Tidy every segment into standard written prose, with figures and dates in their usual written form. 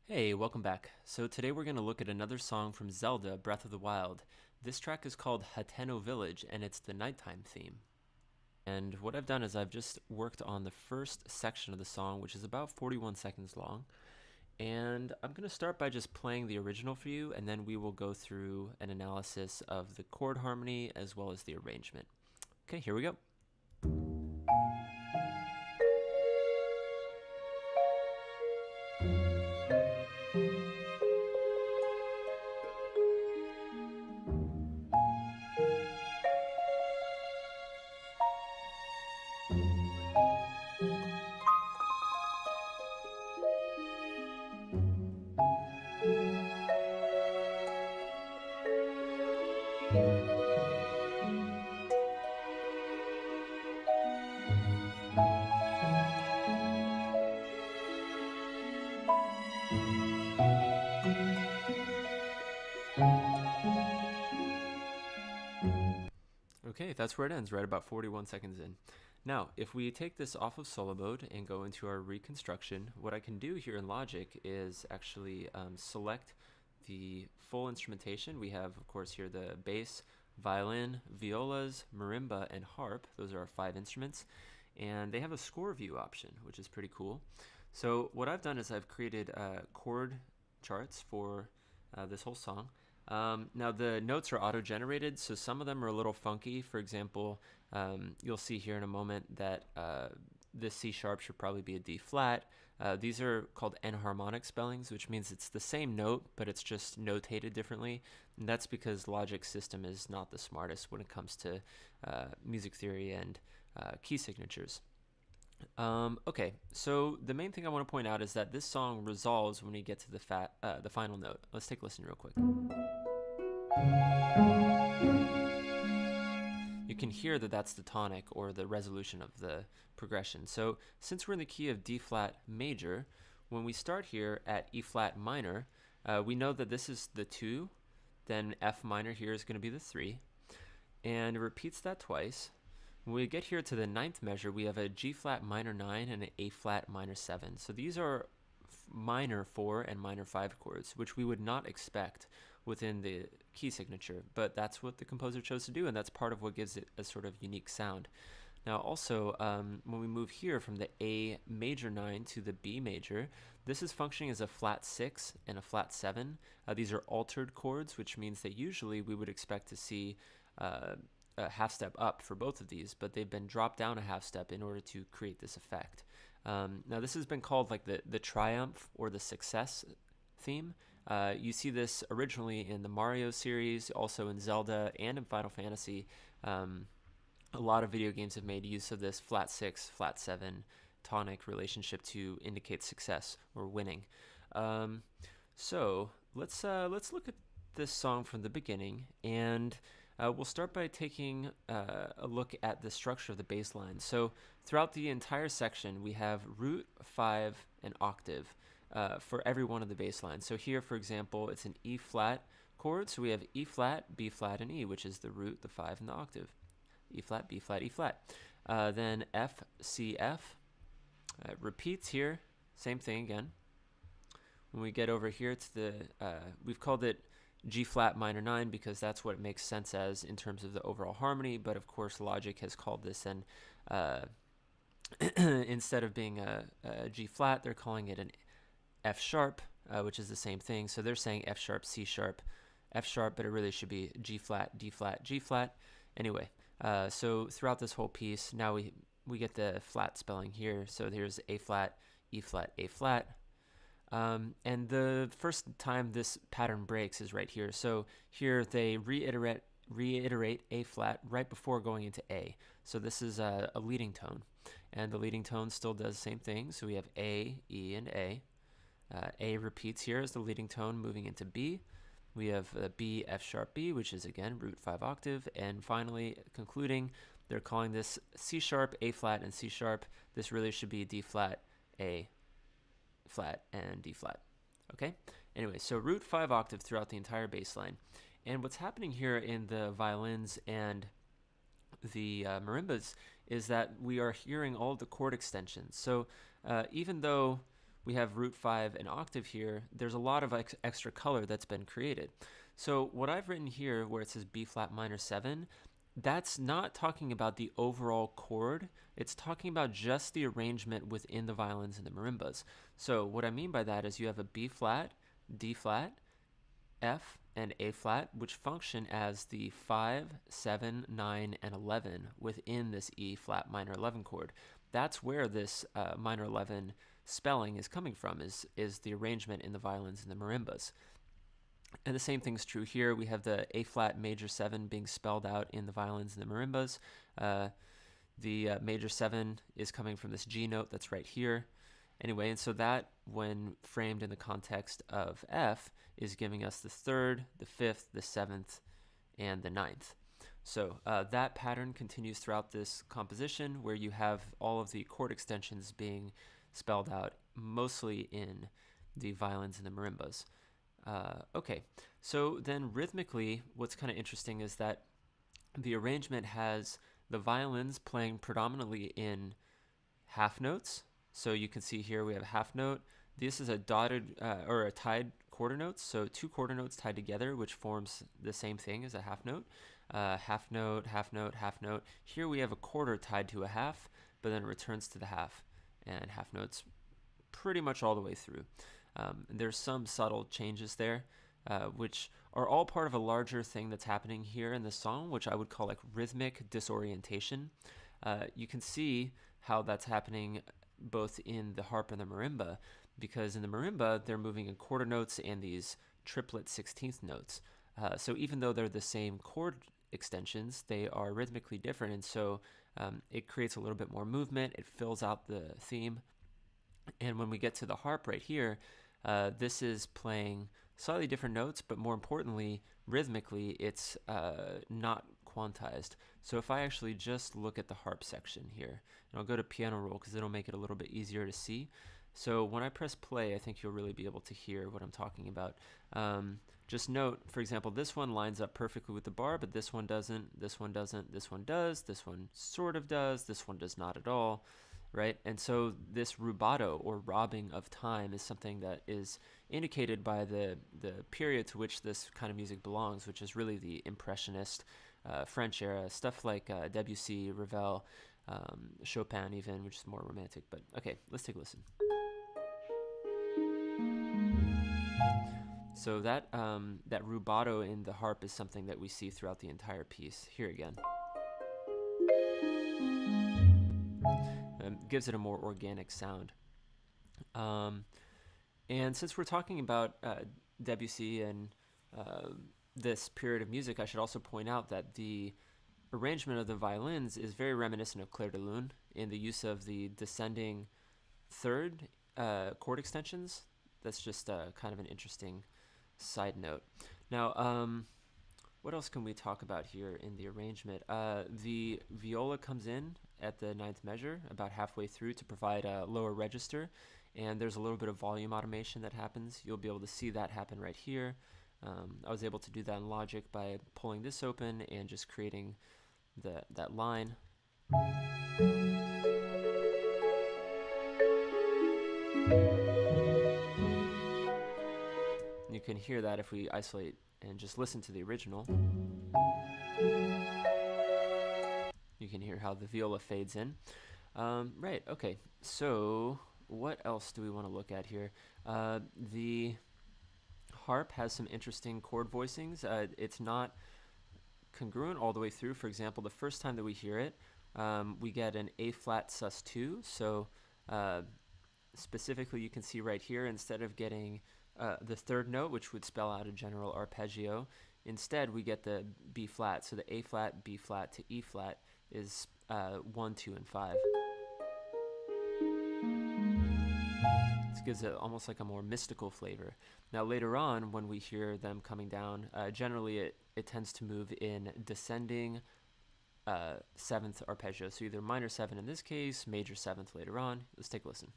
Hey, welcome back. So today we're going to look at another song from Zelda Breath of the Wild. This track is called Hetano Village and it's the nighttime theme. And what I've done is I've just worked on the first section of the song, which is about 41 seconds long. And I'm going to start by just playing the original for you, and then we will go through an analysis of the chord harmony as well as the arrangement. Okay, here we go. Okay, that's where it ends, right about 41 seconds in. Now, if we take this off of solo mode and go into our reconstruction, what I can do here in Logic is actually select the full instrumentation. We have, of course, here the bass, violin, violas, marimba, and harp. Those are our 5 instruments. And they have a score view option, which is pretty cool. So what I've done is I've created chord charts for this whole song. Now the notes are auto-generated, so some of them are a little funky. For example, you'll see here in a moment that this C sharp should probably be a D flat. These are called enharmonic spellings, which means it's the same note, but it's just notated differently. And that's because Logic's system is not the smartest when it comes to music theory and key signatures. Okay, so the main thing I want to point out is that this song resolves when we get to the final note. Let's take a listen real quick. You can hear that that's the tonic or the resolution of the progression. So since we're in the key of D flat major, when we start here at E flat minor, we know that this is the 2, then F minor here is going to be the 3, and it repeats that twice. When we get here to the 9th measure, we have a G flat minor 9 and an A flat minor 7. So these are minor 4 and minor 5 chords, which we would not expect within the key signature, but that's what the composer chose to do, and that's part of what gives it a sort of unique sound. Now also, when we move here from the A major 9 to the B major, this is functioning as a flat 6 and a flat 7. These are altered chords, which means that usually we would expect to see a half step up for both of these, but they've been dropped down a half step in order to create this effect. Now this has been called like the triumph or the success theme. You see this originally in the Mario series, also in Zelda and in Final Fantasy. A lot of video games have made use of this flat 6, flat 7 tonic relationship to indicate success or winning. So let's look at this song from the beginning, and we'll start by taking a look at the structure of the bass line. So throughout the entire section, we have root, 5, and octave for every one of the bass lines. So here, for example, it's an E flat chord, so we have E flat, B flat, and E, which is the root, the 5, and the octave. E flat, B flat, E flat. Then F, C, F. Repeats here, same thing again. When we get over here to the, we've called it G flat minor 9 because that's what it makes sense as in terms of the overall harmony, but of course Logic has called this an, instead of being a G flat, they're calling it an F sharp, which is the same thing. So they're saying F sharp, C sharp, F sharp, but it really should be G flat, D flat, G flat. Anyway, so throughout this whole piece, now we get the flat spelling here. So here's A flat, E flat, A flat. And the first time this pattern breaks is right here. So here they reiterate A flat right before going into A. So this is a leading tone. And the leading tone still does the same thing. So we have A, E, and A. A repeats here as the leading tone moving into B. We have B, F sharp, B, which is again root 5 octave. And finally, concluding, they're calling this C sharp, A flat, and C sharp. This really should be D flat, A flat, and D flat. Okay? Anyway, so root 5 octave throughout the entire bass line. And what's happening here in the violins and the marimbas is that we are hearing all the chord extensions. So even though we have root 5 and octave here, there's a lot of extra color that's been created. So what I've written here where it says B flat minor 7, that's not talking about the overall chord. It's talking about just the arrangement within the violins and the marimbas. So what I mean by that is you have a B flat, D flat, F, and A flat, which function as the 5, 7, 9, and 11 within this E flat minor 11 chord. That's where this minor 11 spelling is coming from, is the arrangement in the violins and the marimbas. And the same thing's true here. We have the A flat major 7 being spelled out in the violins and the marimbas. The major 7 is coming from this G note that's right here. Anyway, and so that, when framed in the context of F, is giving us the 3rd, the 5th, the 7th, and the 9th. So that pattern continues throughout this composition, where you have all of the chord extensions being spelled out mostly in the violins and the marimbas. Okay, so then rhythmically, what's kind of interesting is that the arrangement has the violins playing predominantly in half notes. So you can see here we have a half note. This is a dotted or a tied quarter notes, so 2 quarter notes tied together, which forms the same thing as a half note. Half note, half note, half note. Here we have a quarter tied to a half, but then it returns to the half, and half notes pretty much all the way through. There's some subtle changes there, which are all part of a larger thing that's happening here in the song, which I would call like rhythmic disorientation. You can see how that's happening both in the harp and the marimba, because in the marimba they're moving in quarter notes and these triplet 16th notes. So even though they're the same chord extensions, they are rhythmically different, and so it creates a little bit more movement. It fills out the theme. And when we get to the harp right here, this is playing slightly different notes, but more importantly, rhythmically, it's not quantized. So if I actually just look at the harp section here, and I'll go to piano roll because it'll make it a little bit easier to see. So when I press play, I think you'll really be able to hear what I'm talking about. Just note, for example, this one lines up perfectly with the bar, but this one doesn't, this one doesn't, this one does, this one sort of does, this one does not at all, right? And so this rubato, or robbing of time, is something that is indicated by the period to which this kind of music belongs, which is really the Impressionist French era, stuff like Debussy, Ravel, Chopin even, which is more romantic. But okay, let's take a listen. So that that rubato in the harp is something that we see throughout the entire piece. Here again. Gives it a more organic sound. And since we're talking about Debussy and this period of music, I should also point out that the arrangement of the violins is very reminiscent of Clair de Lune in the use of the descending third chord extensions. That's just kind of an interesting side note. Now, what else can we talk about here in the arrangement? The viola comes in at the 9th measure, about halfway through, to provide a lower register, and there's a little bit of volume automation that happens. You'll be able to see that happen right here. I was able to do that in Logic by pulling this open and just creating that line. You can hear that if we isolate and just listen to the original. You can hear how the viola fades in. Right, okay, so what else do we want to look at here? The harp has some interesting chord voicings. It's not congruent all the way through. For example, the first time that we hear it, we get an A flat sus2. So specifically, you can see right here, instead of getting the third note, which would spell out a general arpeggio, instead we get the B flat. So the A flat, B flat to E flat is 1, 2, and 5. This gives it almost like a more mystical flavor. Now later on, when we hear them coming down, generally it tends to move in descending 7th arpeggio. So either minor 7 in this case, major 7th later on. Let's take a listen.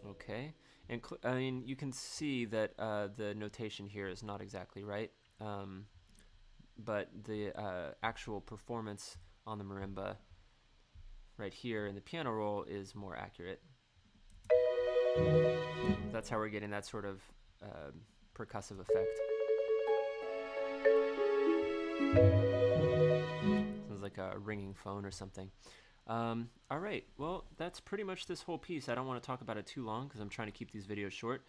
Okay, and I mean, you can see that the notation here is not exactly right. but the actual performance on the marimba right here in the piano roll is more accurate. That's how we're getting that sort of percussive effect. Sounds like a ringing phone or something. All right, well, that's pretty much this whole piece. I don't want to talk about it too long because I'm trying to keep these videos short.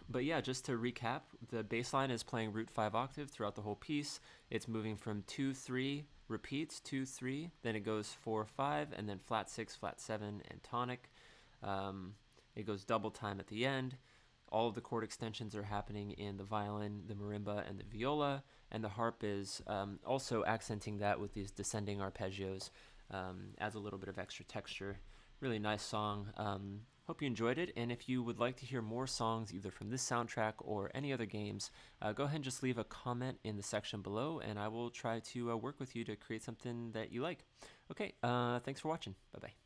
But yeah, just to recap, the bass line is playing root 5 octave throughout the whole piece. It's moving from 2-3 repeats, 2-3, then it goes 4-5, and then flat 6, flat 7, and tonic. It goes double time at the end. All of the chord extensions are happening in the violin, the marimba, and the viola, and the harp is also accenting that with these descending arpeggios. Adds a little bit of extra texture. Really nice song. Hope you enjoyed it, and if you would like to hear more songs either from this soundtrack or any other games, go ahead and just leave a comment in the section below, and I will try to work with you to create something that you like. Okay, thanks for watching. Bye-bye.